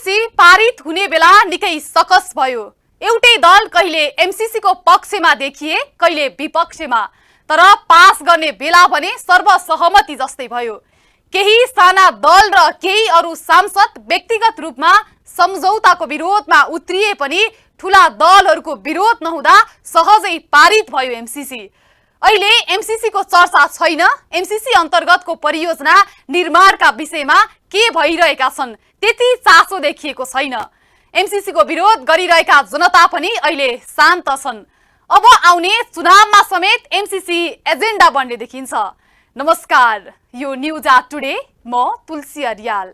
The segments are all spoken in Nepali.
एमसीसी पारित हुने बेला निकै सकस भयो। एउटै दल कहिले एमसीसी को पक्षमा देखिए, कहिले विपक्षमा, तर पास गर्ने बेला भने सर्वसहमति जस्तै भयो। केही साना दल र केही अरु सांसद व्यक्तिगत रूपमा सम्झौताको विरोधमा उत्रिए पनि ठूला दलहरूको विरोध नहुँदा सहजै पारित भयो एमसीसी। अहिले एमसीसी को चर्चा छैन। एमसीसी अन्तर्गतको परियोजना निर्माणका विषयमा के भइरहेका छन् त्यति चासो देखिएको छैन। एमसीसी को विरोध गरिरहेका जनता पनि अहिले शान्त छन्। अब आउने चुनावमा समेत एमसीसी एजेन्डा बन्ने देखिन्छ। नमस्कार, यो न्यूज टुडे, म तुलसी अर्याल।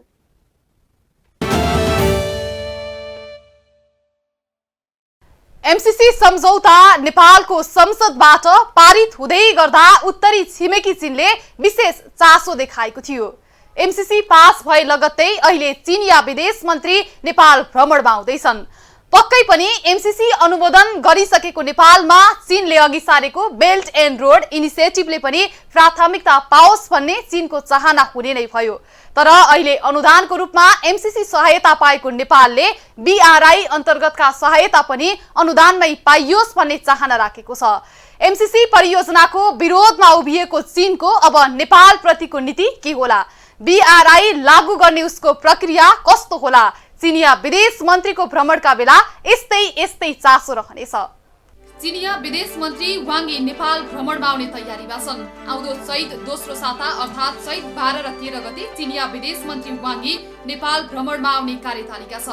एमसीसी सम्झौता नेपालको संसदबाट पारित हुँदै गर्दा उत्तरी छिमेकी चीनले विशेष चासो देखाएको थियो। एमसीसी पास भए लगत्तै अहिले चीनिया विदेश मन्त्री नेपाल भ्रमणमा आउँदैछन्। पक्कै पनि एमसीसी अनुमोदन गरिसकेको नेपालमा चीनले अघि सारेको बेल्ट एन्ड रोड इनिसिएटिभले पनि प्राथमिकता पाओस् भन्ने चीनको चाहना हुने नै भयो। तर अहिले अनुदानको रूपमा एमसीसी सहायता पाएको नेपालले बीआरआई अन्तर्गतका सहायता पनि अनुदानमै पाइयोस् भन्ने चाहना राखेको छ। एमसीसी परियोजनाको विरोधमा उभिएको चीनको अब नेपाल प्रतिको नीति के होला? बीआरआई लागू गर्ने उसको प्रक्रिया कस्तो होला? चीनिया विदेश मन्त्रीको भ्रमणका बेला यस्तै चासो रहनेछ। चीनिया विदेश मन्त्री वाङ यी नेपाल भ्रमणमा आउने तयारीमा छन्। आउँदो चैत दोस्रो साता अर्थात् चैत 12 र 13 गते चीनिया विदेश मन्त्री वाङ यी नेपाल भ्रमणमा आउने कार्यतालिका छ।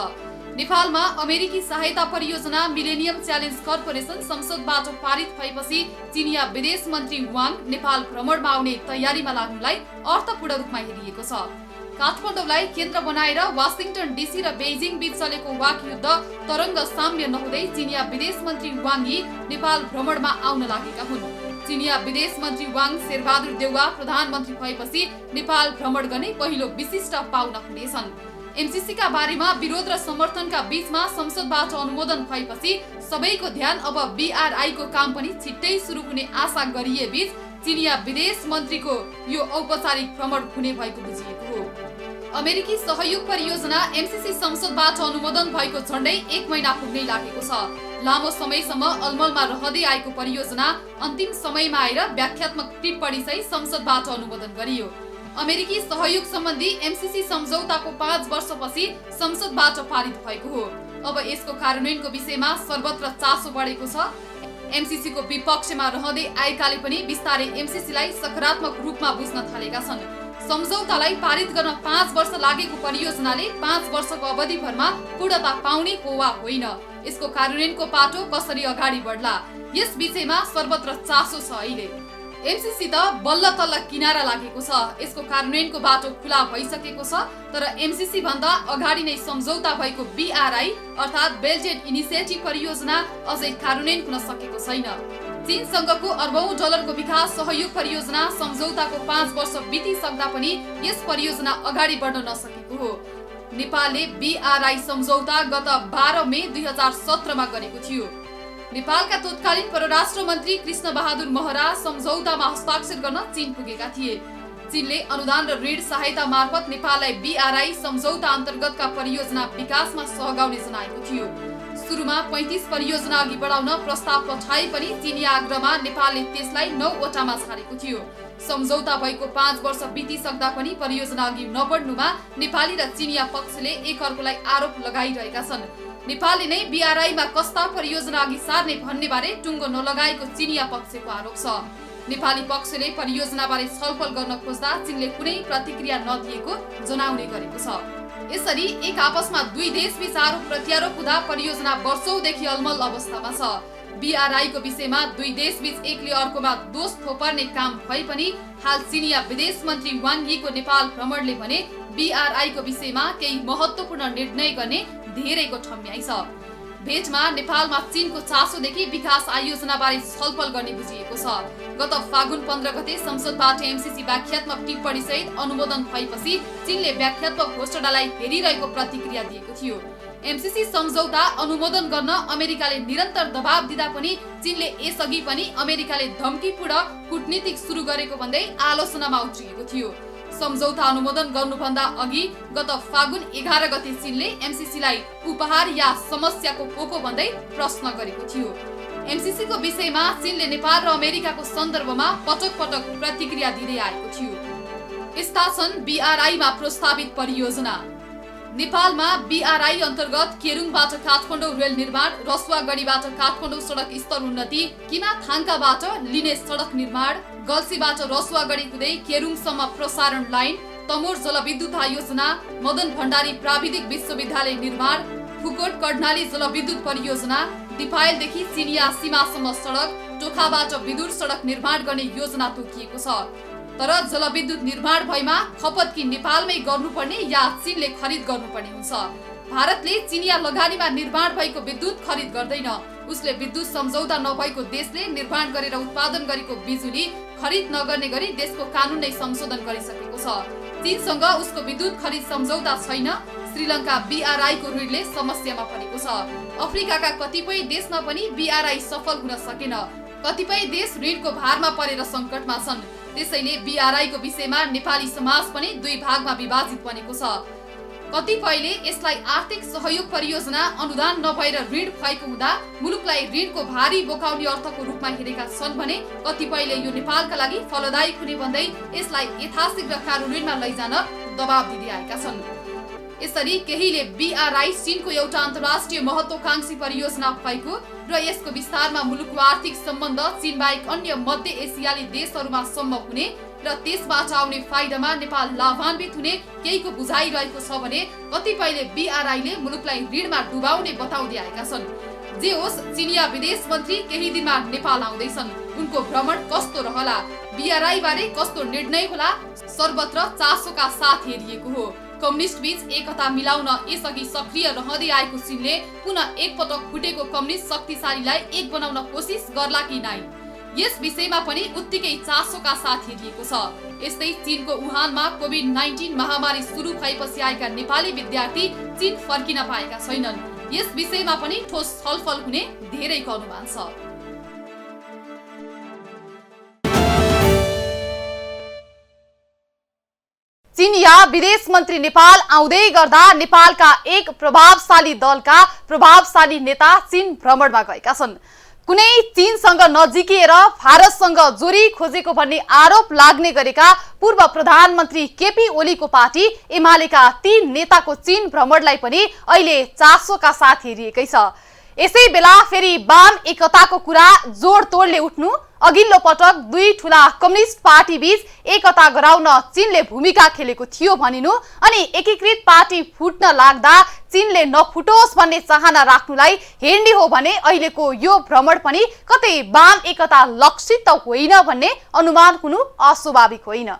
नेपालमा अमेरिकी सहायता परियोजना मिलेनियम च्यालेन्ज कर्पोरेसन संसदबाट पारित भएपछि चीनिया विदेश मन्त्री वाङ नेपाल भ्रमणमा आउने तयारीमा लाग्नुलाई अर्थपूर्ण रूपमा हेरिएको छ। काठमाडौँलाई केन्द्र बनाएर वाशिंटन डीसी र बेजिङ बीच चलेको वाक युद्ध तरंग साम्य नहुँदै चीनिया विदेश मन्त्री वाङ यी नेपाल भ्रमणमा आउन लागेका हुन्। चीनिया विदेश मन्त्री वाङ शेरबहादुर देउवा प्रधानमन्त्री भएपछि नेपाल भ्रमण गर्ने पहिलो विशिष्ट पाहुना हुनेछन्। एमसीसी का बारेमा विरोध र समर्थनका बीचमा संसदबाट अनुमोदन भएपछि सबैको ध्यान अब बीआरआई को काम पनि छिट्टै सुरु हुने आशा गरिए बीच चीनिया विदेश मन्त्रीको यो औपचारिक भ्रमण हुने भएको बुझिएको हो। अमेरिकी सहयोग परियोजना एमसीसी संसदबाट अनुमोदन भएको झण्डै 1 महिना पुग्नै लागेको छ। लामो समयसम्म अलमलमा रहँदै आएको परियोजना अन्तिम समयमा आएर व्याख्यात्मक टिप्पणी सहित संसदबाट अनुमोदन गरियो। अमेरिकी सहयोग सम्बन्धी एमसीसी सम्झौताको 5 वर्षपछि संसदबाट पारित भएको हो। अब यसको कार्यान्वयनको विषयमा सर्वत्र चासो बढेको छ। एमसीसी को विपक्षमा रहँदै आएकाले पनि बिस्तारै एमसीसी लाई सकारात्मक रूपमा बुझ्न थालेका छन्। सम्झौतालाई पारित गर्न 5 वर्ष लागेको परियोजनाले 5 वर्षको अवधिभरमा पूर्णता पाउने हो वा होइन, यसको कार्यान्वयनको पाटो कसरी अगाडि बढ्ला, यस विषयमा सर्वत्र चासो छ। अहिले एमसीसी त बल्ल तल्ल किनारा लागेको छ। यसको कार्यान्वयनको बाटो खुला भइसकेको छ। तर एमसीसी भन्दा अगाडि नै सम्झौता भएको बीआरआई अर्थात् बेल्ट एन्ड इनिसिएटिभ परियोजना अझै कार्यान्वयन हुन सकेको छैन। चीनसँगको अर्बौं डलरको विकास सहयोग परियोजना सम्झौताको 5 वर्ष बितिसक्दा पनि यस परियोजना अगाडि बढ्न नसकेको हो। नेपालले बीआरआई सम्झौता गत 12 मे 2017 मा गरेको थियो। नेपालका तत्कालीन परराष्ट्र मन्त्री कृष्ण बहादुर महरा सम्झौतामा हस्ताक्षर गर्न चीन पुगेका थिए। चीनले अनुदान र ऋण सहायता मार्फत नेपाललाई बीआरआई सम्झौता अन्तर्गतका परियोजना विकासमा सहगाउने जनाएको थियो। सुरुमा 35 परियोजना अघि बढाउन प्रस्ताव पठाए पनि चीनी आग्रहमा नेपालले त्यसलाई 9 वटामा छाडेको थियो। सम्झौता भएको 5 वर्ष बितिसक्दा पनि परियोजना अघि नबढ्नुमा नेपाली र चीनिया पक्षले एकअर्कोलाई आरोप लगाइरहेका छन्। नेपालले नै बीआरआईमा कस्ता परियोजना अघि सार्ने भन्ने बारे टुङ्गो नलगाएको चीनिया पक्षको आरोप छ। नेपाली पक्षले परियोजना बारे छलफल गर्न खोज्दा चीनले कुनै प्रतिक्रिया नदिएको जनाउने गरेको छ। यसरी एक आपसमा दुई देशबीच आरोप प्रत्यारोप हुँदा परियोजना वर्षौंदेखि अलमल अवस्थामा छ। बीआरआई को विषयमा दुई देशबीच एकले अर्कोमा दोष थोपर्ने काम भए पनि हाल चीनिया विदेश मन्त्री वाङ यीको नेपाल भ्रमणले भने बीआरआई को विषयमा केही महत्त्वपूर्ण निर्णय गर्ने धेरैको ठम्याइ छ। भेटमा नेपालमा चीनको चासोदेखि विकास आयोजना बारे छलफल गर्ने बुझिएको छ। गत फागुन 15 गते संसदबाट एमसीसी व्याख्यात्मक टिप्पणी सहित अनुमोदन भएपछि चीनले व्याख्यात्मक घोषणालाई हेरिरहेको प्रतिक्रिया दिएको थियो। एमसीसी सम्झौता अनुमोदन गर्न अमेरिकाले निरन्तर दबाब दिँदा पनि चीनले यसअघि पनि अमेरिकाले धम्कीपूर्ण कूटनीतिक सुरु गरेको भन्दै आलोचनामा उत्रिएको थियो। सम्झौता अनुमोदन गर्नुभन्दा अघि गत फागुन 11 गते चीनले एमसीसीलाई उपहार या समस्याको पोको भन्दै प्रश्न गरेको थियो। एमसीसीको विषयमा चीनले नेपाल र अमेरिकाको सन्दर्भमा पटक पटक प्रतिक्रिया दिँदै आएको थियो। यस्ता छन् बीआरआईमा प्रस्तावित परियोजना। नेपालमा बीआरआई अन्तर्गत केरुङबाट काठमाडौँ रेल निर्माण, रसुवागढीबाट काठमाडौँ सडक स्तर उन्नति, किमाथाङकाबाट लिने सडक निर्माण, गल्सीबाट रसुवागढी हुँदै केरुङसम्म प्रसारण लाइन, तमोर जलविद्युत योजना, मदन भण्डारी प्राविधिक विश्वविद्यालय निर्माण, फुकोट कर्णाली जलविद्युत परियोजना, दिपायलदेखि चिनिया सीमासम्म सडक, टोखाबाट विदुर सडक निर्माण गर्ने योजना तोकिएको छ। तर जलविद्युत निर्माण भएमा खपत कि नेपालमै गर्नुपर्ने या चीनले खरिद गर्नुपर्ने हुन्छ। भारतले चिनिया लगानीमा निर्माण भएको विद्युत खरिद गर्दैन। उसले विद्युत सम्झौता नभएको देशले निर्माण गरेर उत्पादन गरेको बिजुली खरिद नगर्ने गरी देशको कानुन नै संशोधन गरिसकेको छ। चीनसँग उसको विद्युत खरिद सम्झौता छैन। श्रीलङ्का बीआरआईको ऋणले समस्यामा परेको छ। अफ्रिकाका कतिपय देशमा पनि बीआरआई सफल हुन सकेन। कतिपय देश ऋणको भारमा परेर सङ्कटमा छन्। त्यसैले बीआरआईको विषयमा नेपाली समाज पनि दुई भागमा विभाजित बनेको छ। कतिपयले यसलाई आर्थिक सहयोग परियोजना अनुदान नभएर ऋण भएको हुँदा मुलुकलाई ऋणको भारी बोकाउने अर्थको रूपमा हेरेका छन् भने कतिपयले यो नेपालका लागि फलदायी हुने भन्दै यसलाई यथाशीघ्र कार्यान्वयनमा लैजान दबाब दिँदै आएका छन्। यसरी केहीले बीआरआई चीनको एउटा अन्तर्राष्ट्रिय महत्त्वाकांक्षी परियोजना भएको र यसको विस्तारमा मुलुकको आर्थिक सम्बन्ध चीन बाहेक अन्य मध्य एसियाली देशहरूमा सम्भव हुने र त्यसबाट आउने फाइदामा नेपाल लाभान्वित हुने केहीको बुझाइ रहेको छ भने कतिपयले बीआरआईले मुलुकलाई ऋणमा डुबाउने बताउँदै आएका छन्। जे होस्, चिनिया विदेश मन्त्री केही दिनमा नेपाल आउँदैछन्। उनको भ्रमण कस्तो रहला, बीआरआई बारे कस्तो निर्णय होला, सर्वत्र चासोका साथ हेरिएको हो। कम्युनिस्ट बीच एकता मिलाउन यसअघि सक्रिय रहँदै आएको चीनले पुनः एकपटक फुटेको कम्युनिस्ट शक्तिशालीलाई एक बनाउन कोसिस गर्ला कि नै, यस विषयमा पनि उत्तिकै चासोका साथ हेरिएको छ। यस्तै चीनको वुहानमा कोभिड-19 महामारी सुरु भएपछि आएका नेपाली विद्यार्थी चीन फर्किन पाएका छैनन्। यस विषयमा पनि ठोस छलफल हुने धेरैको अनुमान छ। चीनिया विदेश मन्त्री नेपाल आउँदै गर्दा नेपालका एक प्रभावशाली दलका प्रभावशाली नेता चीन भ्रमणमा गएका छन्। कुनै चीनसँग नजिकिएर भारतसँग जोरी खोजेको भन्ने आरोप लाग्ने गरेका पूर्व प्रधानमन्त्री केपी ओलीको पार्टी एमालेका 3 नेताको चीन भ्रमणलाई पनि अहिले चासोका साथ हेरिएकै छ। यसै बेला फेरि वाम एकताको कुरा जोडतोडले उठ्नु, अघिल्लो पटक दुई ठूला कम्युनिस्ट पार्टी बीच एकता गराउन चीनले भूमिका खेलेको थियो भनिनु अनि एकीकृत पार्टी फुट्न लाग्दा चीनले नफुटोस् भन्ने चाहना राख्नुलाई हेर्ने हो भने अहिलेको यो भ्रमण पनि कतै वाम एकता लक्षित त होइन भन्ने अनुमान हुनु अस्वाभाविक होइन।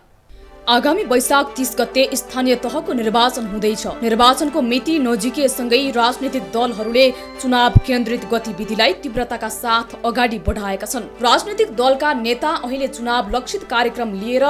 आगामी वैशाख 30 गते स्थानीय तहको निर्वाचन हुँदैछ। निर्वाचनको मिति नजिकिएसँगै राजनीतिक दलहरूले चुनाव केन्द्रित गतिविधिलाई तीव्रताका साथ अगाडि बढाएका छन्। राजनीतिक दलका नेता अहिले चुनाव लक्षित कार्यक्रम लिएर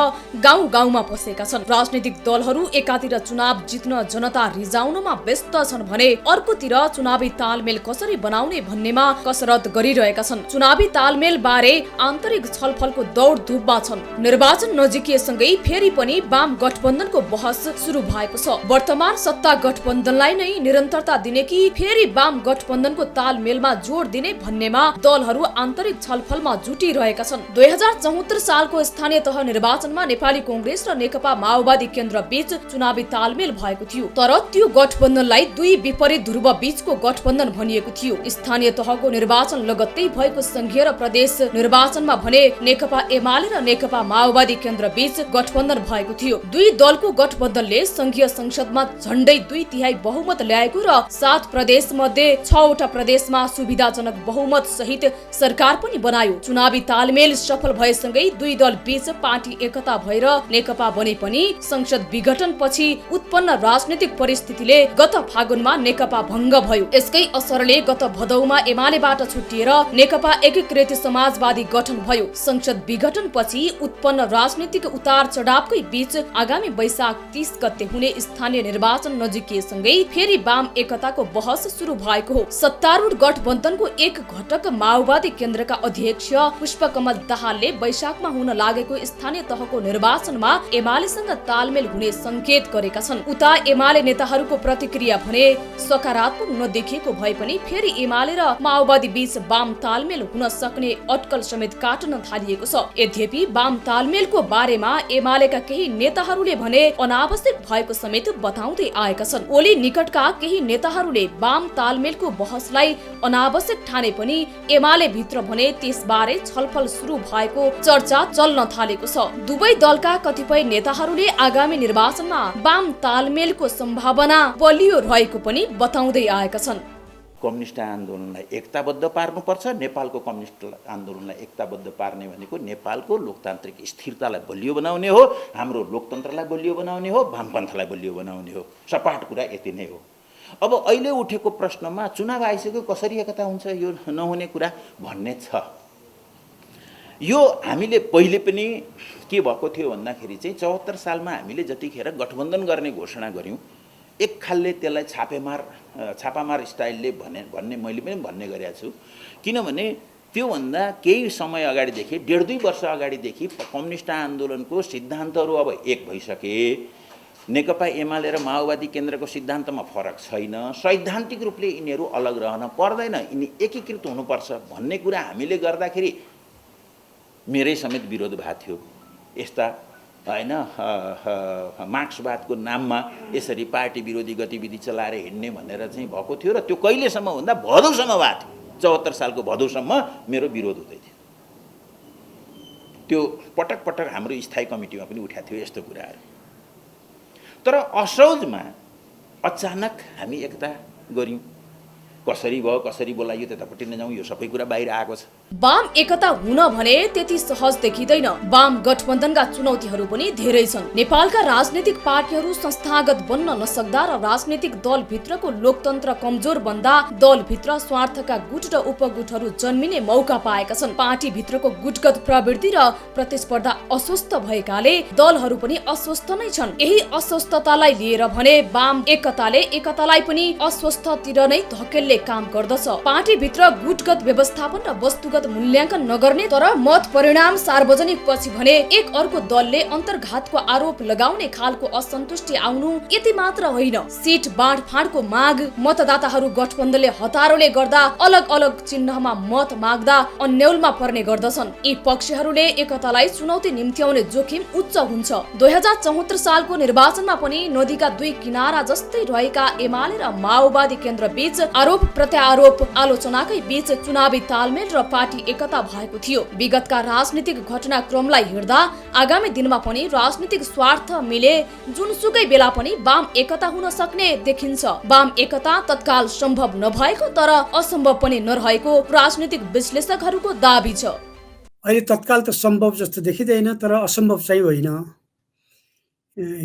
गाउँ गाउँमा पसेका छन्। राजनीतिक दलहरू एकातिर चुनाव जित्न जनता रिजाउनमा व्यस्त छन् भने अर्कोतिर चुनावी तालमेल कसरी बनाउने भन्नेमा कसरत गरिरहेका छन्। चुनावी तालमेल बारे आन्तरिक छलफलको दौडधुपमा छन्। निर्वाचन नजिकिएसँगै फेरि पनि वाम गठबन्धनको बहस सुरु भएको छ। वर्तमान सत्ता गठबन्धनलाई नै निरन्तरता दिने कि फेरि वाम गठबन्धनको तालमेलमा जोड दिने भन्नेमा दलहरू आन्तरिक छलफलमा जुटिरहेका छन्। 2074 सालको स्थानीय तह निर्वाचनमा नेपाली कांग्रेस र नेकपा माओवादी केन्द्र बीच चुनावी तालमेल भएको थियो। तर त्यो गठबन्धनलाई दुई विपरीत ध्रुव बीचको गठबन्धन भनिएको थियो। स्थानीय तहको निर्वाचन लगत्तै भएको संघीय र प्रदेश निर्वाचनमा भने नेकपा एमाले र नेकपा माओवादी केन्द्र बीच गठबन्धन भएको थियो। दुई दलको गठबन्धनले संघीय संसदमा झण्डै 2/3 बहुमत ल्याएको र 7 प्रदेश मध्ये 6वटा प्रदेशमा सुविधाजनक बहुमत सहित सरकार पनि बनायो। चुनावी तालमेल सफल भएसँगै दुई दल बीच पार्टी एकता भएर नेकपा बने पनि संसद विघटन पछि उत्पन्न राजनीतिक परिस्थितिले गत फागुनमा नेकपा भङ्ग भयो। यसकै असरले गत भदौमा एमालेबाट छुट्टिएर नेकपा एकीकृत समाजवादी गठन भयो। संसद विघटन पछि उत्पन्न राजनीतिक उतार चढावकै बीच आगामी वैशाख 30 गते हुने स्थानीय निर्वाचन नजिकिएसँगै फेरि वाम एकताको बहस सुरु भएको हो। सत्तारूढ गठबन्धनको एक घटक माओवादी केन्द्रका अध्यक्ष पुष्पकमल दाहालले वैशाखमा हुन लागेको स्थानीय तहको निर्वाचनमा एमालेसँग तालमेल हुने संकेत गरेका छन्। उता एमाले नेताहरूको प्रतिक्रिया भने सकारात्मक नदेखिएको भए पनि फेरि एमाले र माओवादी बीच वाम तालमेल हुन सक्ने अट्कल समेत काट्न थालिएको छ। यद्यपि वाम तालमेलको बारेमा एमालेका केही नेताहरूले भने अनावश्यक भएको समेत बताउँदै आएका छन्। ओली निकटका केही नेताहरूले वाम तालमेलको बहसलाई अनावश्यक ठाने पनि एमाले भित्र भने त्यसबारे छलफल सुरु भएको चर्चा चल्न थालेको छ। दुवै दलका कतिपय नेताहरूले आगामी निर्वाचनमा वाम तालमेलको सम्भावना बलियो रहेको पनि बताउँदै आएका छन्। कम्युनिस्ट आन्दोलनलाई एकताबद्ध पार्नुपर्छ। नेपालको कम्युनिस्ट आन्दोलनलाई एकताबद्ध पार्ने भनेको नेपालको लोकतान्त्रिक स्थिरतालाई बलियो बनाउने हो, हाम्रो लोकतन्त्रलाई बलियो बनाउने हो, वामपन्थलाई बलियो बनाउने हो। सपाट कुरा यति नै हो। अब अहिले उठेको प्रश्नमा चुनाव आइसक्यो कसरी एकता हुन्छ, यो नहुने कुरा भन्ने छ। यो हामीले पहिले पनि के भएको थियो भन्दाखेरि चाहिँ 74 सालमा हामीले जतिखेर गठबन्धन गर्ने घोषणा गर्यौं, एक खालले त्यसलाई छापामार स्टाइलले भन्ने मैले पनि भन्ने गरेको छु। किनभने त्योभन्दा केही समय अगाडिदेखि 1.5-2 वर्ष अगाडिदेखि कम्युनिस्ट आन्दोलनको सिद्धान्तहरू अब एक भइसके। नेकपा एमाले र माओवादी केन्द्रको सिद्धान्तमा फरक छैन। सैद्धान्तिक रूपले यिनीहरू अलग रहन पर्दैन, यिनी एकीकृत हुनुपर्छ भन्ने कुरा हामीले गर्दाखेरि मेरै समेत विरोध भएको थियो। यस्ता हैन मार्क्सवादको नाममा यसरी पार्टी विरोधी गतिविधि चलाएर हिँड्ने भनेर चाहिँ भएको थियो र त्यो कहिलेसम्म भन्दा भदौसम्म भएको थियो। 74 सालको भदौसम्म मेरो विरोध हुँदै थियो। त्यो पटक पटक हाम्रो स्थायी कमिटीमा पनि उठाएको थियो यस्तो कुराहरू। तर असोजमा अचानक हामी एकता गर्यौं। कसरी भयो कसरी बोलाइयो त्यतापट्टि नजाउँ, यो सबै कुरा बाहिर आएको छ। वाम एकता हुन भने त्यति सहज देखिँदैन। वाम गठबन्धनका चुनौतीहरू पनि धेरै छन्। नेपालका राजनीतिक पार्टीहरू संस्थागत बन्न नसक्दा र राजनीतिक दलभित्रको लोकतन्त्र कमजोर बन्दा दलभित्र स्वार्थका गुट र उपगुटहरू जन्मिने मौका पाएका छन्। पार्टीभित्रको गुटगत प्रवृत्ति र प्रतिस्पर्धा अस्वस्थ भएकाले दलहरू पनि अस्वस्थ नै छन्। यही अस्वस्थतालाई लिएर भने वाम एकताले एकतालाई पनि अस्वस्थतिर नै धकेल्ने काम गर्दछ। पार्टीभित्र गुटगत व्यवस्थापन र वस्तुगत मूल्याङ्कन नगर्ने तर मत परिणाम सार्वजनिक पछि भने एक अर्को दलले अन्तर्घातको आरोप लगाउने खालको असन्तुष्टि आउनु यति मात्र होइन, सिट बाँडफाँडको माग, मतदाताहरू गठबन्धनले हतारोले गर्दा अलग अलग चिन्हमा मत माग्दा अन्यलमा पर्ने गर्दछन्। यी पक्षहरूले एकतालाई चुनौती निम्त्याउने जोखिम उच्च हुन्छ। 2074 सालको निर्वाचनमा पनि नदीका दुई किनारा जस्तै रहेका एमाले र माओवादी केन्द्र बीच आरोप प्रत्यारोप आलोचनाकै बीच चुनावी तालमेल र पार्टी एकता भएको थियो। विगतका राजनीतिक घटनाक्रमलाई हेर्दा आगामी दिनमा पनि राजनीतिक स्वार्थ मिले जुनसुकै बेला पनि वाम एकता हुन सक्ने देखिन्छ। वाम एकता तत्काल सम्भव नभएको तर असम्भव पनि नरहेको राजनीतिक विश्लेषकहरूको दाबी छ। अहिले तत्काल त सम्भव जस्तो देखिँदैन तर असम्भव चाहिँ होइन।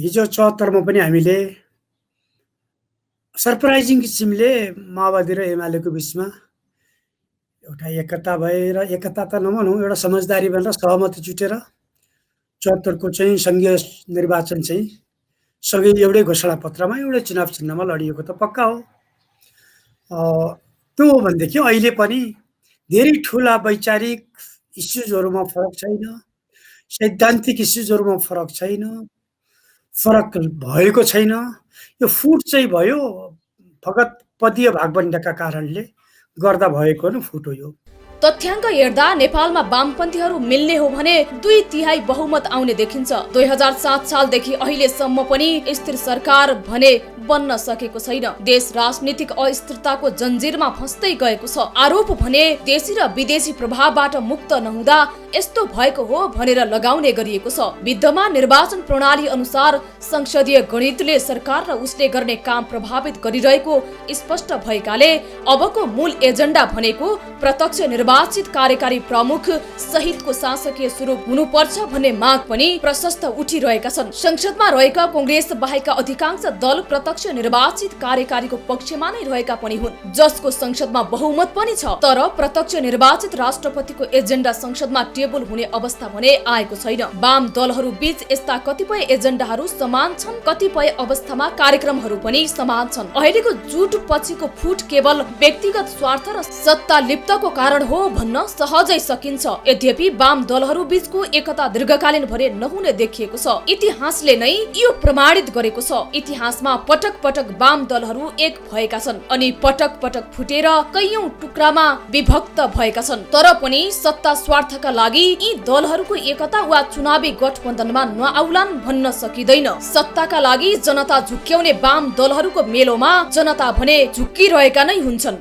हिजो 74 मा पनि हामीले सरप्राइजिङ किसिमले माओवादी र एमालेको बिचमा एउटा एकता भएर, एकता त नभनौँ, एउटा समझदारी भनेर सहमति जुटेर 74 को चाहिँ संघीय निर्वाचन चाहिँ सँगै एउटै घोषणा पत्रमा एउटै चुनाव चिन्हमा लडिएको त पक्का हो। त्यो हो भनेदेखि अहिले पनि धेरै ठुला वैचारिक इस्युजहरूमा फरक छैन, सैद्धान्तिक इस्युजहरूमा फरक छैन, फरक भएको छैन। यो फुट चाहिँ भयो फगत पदीय भागबण्डका कारणले गर्दा भएको न फुट हो यो। तथ्याङ्क हेर्दा नेपालमा वामपन्थीहरू मिल्ने हो भने 2/3 बहुमत आउने देखिन्छ। 2007 सालदेखि अहिलेसम्म पनि स्थिर सरकार भने बन्न सकेको छैन। देश राजनीतिक अस्थिरताको जन्जिरमा फस्दै गएको छ। आरोप भने देशी र विदेशी प्रभावबाट मुक्त नहुँदा यस्तो भएको हो भनेर लगाउने गरिएको छ। विद्यमान निर्वाचन प्रणाली अनुसार संसदीय गणितले सरकार र उसले गर्ने काम प्रभावित गरिरहेको स्पष्ट भएकाले अबको मूल एजेन्डा भनेको प्रत्यक्ष निर्वाचित कार्यकारी प्रमुख सहितको शासकीय स्वरूप हुनुपर्छ भन्ने माग पनि प्रशस्त उठिरहेका छन्। संसदमा रहेका कांग्रेस बाहेकका अधिकांश दल प्रत्यक्ष निर्वाचित कार्यकारीको पक्षमा नै रहेका पनि हुन्, जसको संसदमा बहुमत पनि छ। तर प्रत्यक्ष निर्वाचित राष्ट्रपतिको एजेन्डा संसदमा टेबल हुने अवस्था भने आएको छैन। वाम दलहरू बीच यस्ता कतिपय एजेन्डाहरू समान छन्, कतिपय अवस्थामा कार्यक्रमहरू पनि समान छन्। अहिलेको जुट पछिको फुट केवल व्यक्तिगत स्वार्थ र सत्ता लिप्तको कारण हो भन्न सहजै सकिन्छ। यद्यपि वाम दलहरू बीचको एकता दीर्घकालीन भरे नहुने देखिएको छ। इतिहासले नै यो प्रमाणित गरेको छ। इतिहासमा पटक पटक वाम दलहरू एक भएका छन् अनि पटक पटक फुटेर कैयौं टुक्रामा विभक्त भएका छन्। तर पनि सत्ता स्वार्थका लागि यी दलहरूको एकता वा चुनावी गठबन्धनमा नआउलान् भन्न सकिँदैन। सत्ताका लागि जनता झुक्क्याउने वाम दलहरूको मेलोमा जनता भने झुक्किरहेका नै हुन्छन्।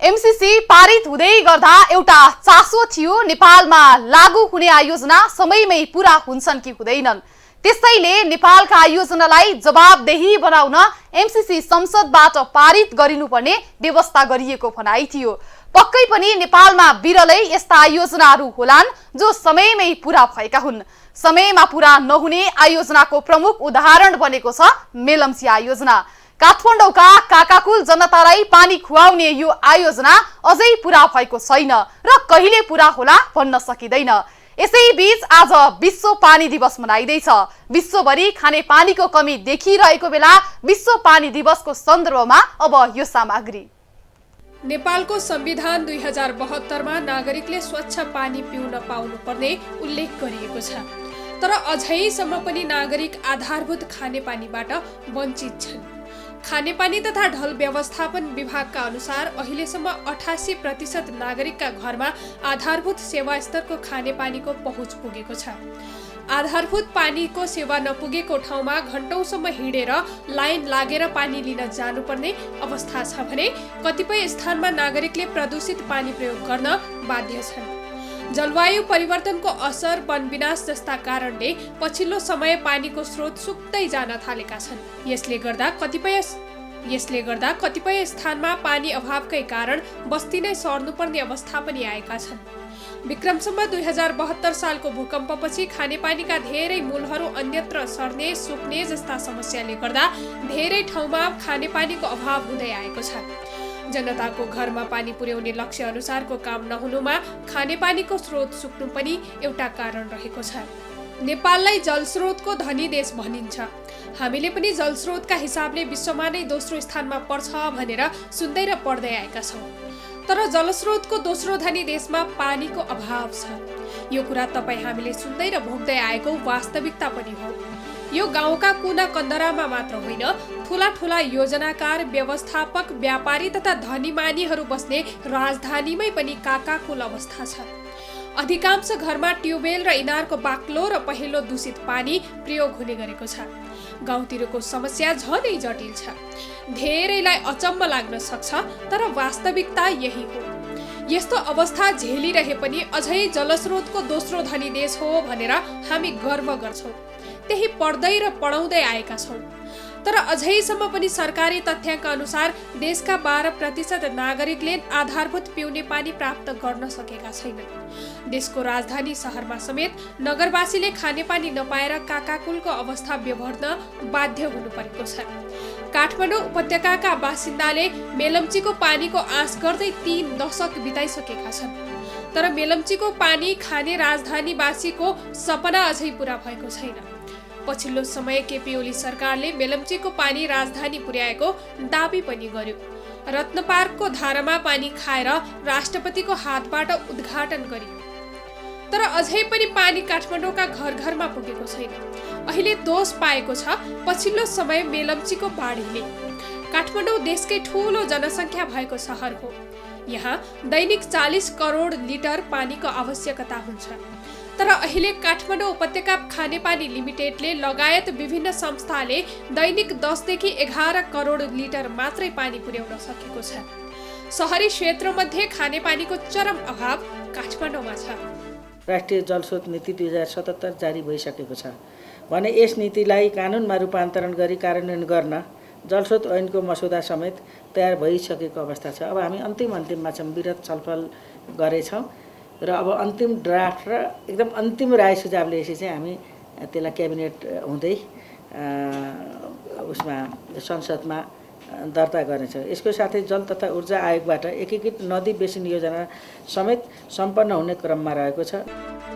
एमसीसी पारित हुँदै गर्दा एउटा चासो थियो, नेपालमा लागू हुने आयोजना समयमै पूरा हुन्छन् कि हुँदैनन्। त्यसैले नेपालका आयोजनालाई जवाबदेही बनाउन एमसीसी संसदबाट पारित गरिनुपर्ने व्यवस्था गरिएको भनाइ थियो। पक्कै पनि नेपालमा बिरलै यस्ता आयोजनाहरू होलान् जो समयमै पूरा भएका हुन्। समयमा पूरा नहुने आयोजनाको प्रमुख उदाहरण बनेको छ मेलम्ची आयोजना। काठमाडौँका काकाकुल जनतालाई पानी खुवाउने यो आयोजना अझै पूरा भएको छैन र कहिले पूरा होला भन्न सकिँदैन। यसैबीच आज विश्व पानी दिवस मनाइँदैछ। विश्वभरि खाने पानीको कमी देखिरहेको बेला विश्व पानी दिवसको सन्दर्भमा अब यो सामग्री। नेपालको संविधान 2072 मा नागरिकले स्वच्छ पानी पिउन पाउनुपर्ने उल्लेख गरिएको छ। तर अझैसम्म पनि नागरिक आधारभूत खानेपानीबाट वञ्चित छन्। खानेपानी तथा ढल व्यवस्थापन विभागका अनुसार अहिलेसम्म 88% नागरिकका घरमा आधारभूत सेवा स्तरको खानेपानीको पहुँच पुगेको छ। आधारभूत पानीको सेवा नपुगेको ठाउँमा घण्टौँसम्म हिँडेर लाइन लागेर पानी लिन जानुपर्ने अवस्था छ भने कतिपय स्थानमा नागरिकले प्रदूषित पानी प्रयोग गर्न बाध्य छन्। जलवायु परिवर्तनको असर, वन विनाश जस्ता कारणले पछिल्लो समय पानीको स्रोत सुक्दै जान थालेका छन्। यसले गर्दा कतिपय स्थानमा पानी अभावकै कारण बस्ती नै सर्नुपर्ने अवस्था पनि आएका छन्। विक्रमसम्म 2072 सालको भूकम्पपछि खानेपानीका धेरै मूलहरू अन्यत्र सर्ने, सुक्ने जस्ता समस्याले गर्दा धेरै ठाउँमा खानेपानीको अभाव हुँदै आएको छ। जनताको घरमा पानी पुर्याउने लक्ष्य अनुसारको काम नहुनुमा खानेपानीको स्रोत सुक्नु पनि एउटा कारण रहेको छ। नेपाललाई जलस्रोतको धनी देश भनिन्छ। हामीले पनि जलस्रोतका हिसाबले विश्वमा नै दोस्रो स्थानमा पर्छ भनेर सुन्दै र पढ्दै आएका छौँ। तर जलस्रोतको दोस्रो धनी देशमा पानीको अभाव छ। यो कुरा तपाईँ हामीले सुन्दै र भोग्दै आएको वास्तविकता पनि हो। यो गाउँका कुना कन्दरामा मात्र होइन, ठुला ठुला योजनाकार, व्यवस्थापक, व्यापारी तथा धनीमानीहरू बस्ने राजधानीमै पनि काकाकुल अवस्था छ। अधिकांश घरमा ट्युबवेल र इनारको बाक्लो र पहिलो दूषित पानी प्रयोग हुने गरेको छ। गाउँतिरको समस्या झनै जटिल छ। धेरैलाई अचम्म लाग्न सक्छ, तर वास्तविकता यही हो। यस्तो अवस्था झेलिरहे पनि अझै जलस्रोतको दोस्रो धनी देश हो भनेर हामी गर्व गर्छौँ। त्यही पढ्दै र पढाउँदै आएका छौँ। तर अझैसम्म पनि सरकारी तथ्याङ्क अनुसार देशका 12% नागरिकले आधारभूत पिउने पानी प्राप्त गर्न सकेका छैनन्। देशको राजधानी सहरमा समेत नगरवासीले खानेपानी नपाएर काकाकुलको अवस्था बेहोर्न बाध्य हुनु परेको छ। काठमाडौँ उपत्यकाका बासिन्दाले मेलम्चीको पानीको आश गर्दै 3 दशक बिताइसकेका छन्। तर मेलम्चीको पानी खाने राजधानीवासीको सपना अझै पूरा भएको छैन। पछिल्लो समय केपी ओली सरकारले मेलम्चीको पानी राजधानी पुर्याएको दाबी पनि गर्यो। रत्नपार्कको धारामा पानी खाएर राष्ट्रपतिको हातबाट उद्घाटन गरियो। तर अझै पनि पानी काठमाडौँका घर घरमा पुगेको छैन। अहिले दोष पाएको छ पछिल्लो समय मेलम्चीको बाढीले। काठमाडौँ देशकै ठूलो जनसङ्ख्या भएको सहर हो। यहाँ दैनिक 40 करोड लिटर पानीको आवश्यकता हुन्छ। तर अहिले काठमाडौँ उपत्यका खानेपानी लिमिटेडले लगायत विभिन्न संस्थाले दैनिक 10 देखि 11 करोड लिटर मात्रै पानी पुर्याउन सकेको छ। सहरी क्षेत्रमध्ये खानेपानीको चरम अभाव काठमाडौँमा छ। राष्ट्रिय जलस्रोत नीति 2077 जारी भइसकेको छ भने यस नीतिलाई कानुनमा रूपान्तरण गरी कार्यान्वयन गर्न जलस्रोत ऐनको मसौदा समेत तयार भइसकेको अवस्था छ। अब हामी अन्तिममा छौँ, विरत छलफल गरेछौँ र अब अन्तिम ड्राफ्ट र एकदम अन्तिम राय सुझाव लिएपछि चाहिँ हामी त्यसलाई क्याबिनेट हुँदै उसमा संसदमा दर्ता गर्नेछौँ। यसको साथै जल तथा ऊर्जा आयोगबाट एकीकृत नदी बेसिन योजना समेत सम्पन्न हुने क्रममा रहेको छ।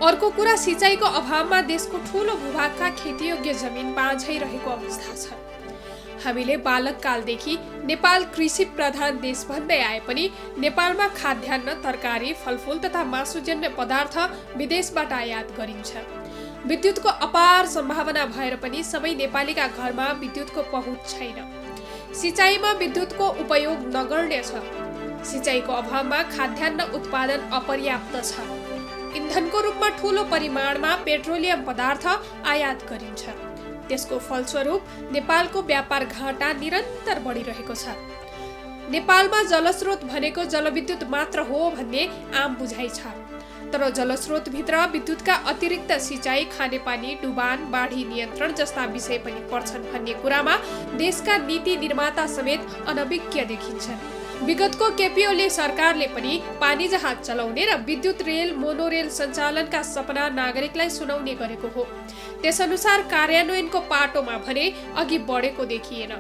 अर्को कुरा, सिँचाइको अभावमा देशको ठूलो भूभागका खेतीयोग्य जमिन बाँझै रहेको अवस्था छ। हामीले बालककालदेखि नेपाल कृषि प्रधान देश भन्दै आए पनि नेपालमा खाद्यान्न, तरकारी, फलफुल तथा मासुजन्य पदार्थ विदेशबाट आयात गरिन्छ। विद्युतको अपार सम्भावना भएर पनि सबै नेपालीका घरमा विद्युतको पहुँच छैन। सिँचाइमा विद्युतको उपयोग नगर्ने छ। सिँचाइको अभावमा खाद्यान्न उत्पादन अपर्याप्त छ। इन्धनको रूपमा ठूलो परिमाणमा पेट्रोलियम पदार्थ आयात गरिन्छ। त्यसको फलस्वरूप नेपालको व्यापार घाटा निरन्तर बढिरहेको छ। नेपालमा जलस्रोत भनेको जलविद्युत मात्र हो भन्ने आम बुझाइ छ। तर जलस्रोतभित्र विद्युतका अतिरिक्त सिँचाइ, खानेपानी, डुबान, बाढी नियन्त्रण जस्ता विषय पनि पर्छन् भन्ने कुरामा देशका नीति निर्माता समेत अनभिज्ञ देखिन्छन्। विगतको केपिओली सरकारले पनि पानी जहाज चलाउने र विद्युत रेल, मोनोरेल सञ्चालनका सपना नागरिकलाई सुनाउने गरेको हो। त्यसअनुसार कार्यान्वयनको पाटोमा भने अघि बढेको देखिएन।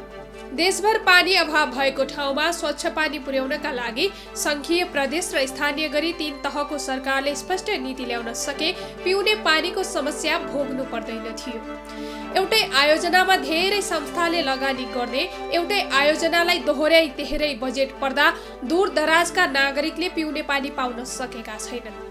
देशभर पानी अभाव भएको ठाउँमा स्वच्छ पानी पुर्याउनका लागि संघीय, प्रदेश र स्थानीय गरी 3 तहको सरकारले स्पष्ट नीति ल्याउन सके पिउने पानीको समस्या भोग्नु पर्दैन थियो। एउटै आयोजनामा धेरै संस्थाले लगानी गर्ने, एउटै आयोजनालाई दोहोर्याई तेह्रै बजेट पर्दा दूरदराजका नागरिकले पिउने पानी पाउन सकेका छैनन्।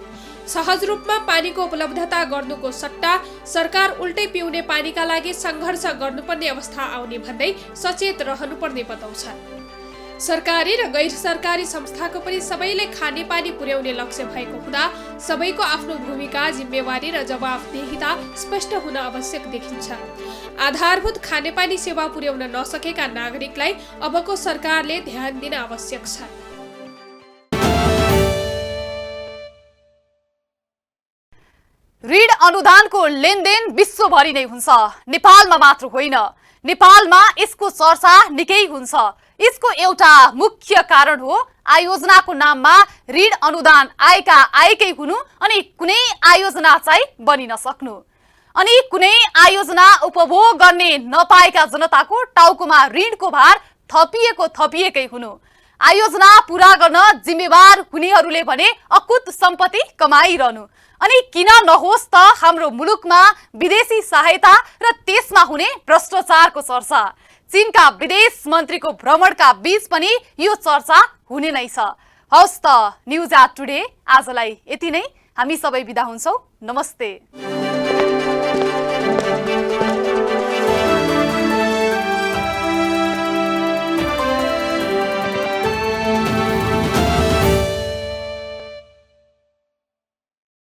सहज रूपमा पानीको उपलब्धता गर्नुको सट्टा सरकार उल्टै पिउने पानीका लागि सङ्घर्ष गर्नुपर्ने अवस्था आउने भन्दै सचेत रहनुपर्ने बताउँछ। सरकारी र गैर सरकारी संस्थाको पनि सबैले खानेपानी पुर्याउने लक्ष्य भएको हुँदा सबैको आफ्नो भूमिका, जिम्मेवारी र जवाफदेहिता स्पष्ट हुन आवश्यक देखिन्छ। आधारभूत खानेपानी सेवा पुर्याउन नसकेका नागरिकलाई अबको सरकारले ध्यान दिन आवश्यक छ। ऋण अनुदानको लेनदेन विश्वभरि नै हुन्छ, नेपालमा मात्र होइन। नेपालमा यसको चर्चा निकै हुन्छ। यसको एउटा मुख्य कारण हो आयोजनाको नाममा ऋण अनुदान आएकै हुनु अनि कुनै आयोजना चाहिँ बनिन सक्नु, अनि कुनै आयोजना उपभोग गर्ने नपाएका जनताको टाउकोमा ऋणको भार थपिएकै हुनु। आयोजना पूरा गर्न जिम्मेवार हुनेहरूले भने अकुत सम्पत्ति कमाइरहनु। अनि किन नहोस् त हाम्रो मुलुकमा विदेशी सहायता र त्यसमा हुने भ्रष्टाचारको चर्चा। चीनका विदेश मन्त्रीको भ्रमणका बीच पनि यो चर्चा हुने नै छ। हवस् त, न्युज एट टुडे आजलाई यति नै। हामी सबै बिदा हुन्छौँ। नमस्ते।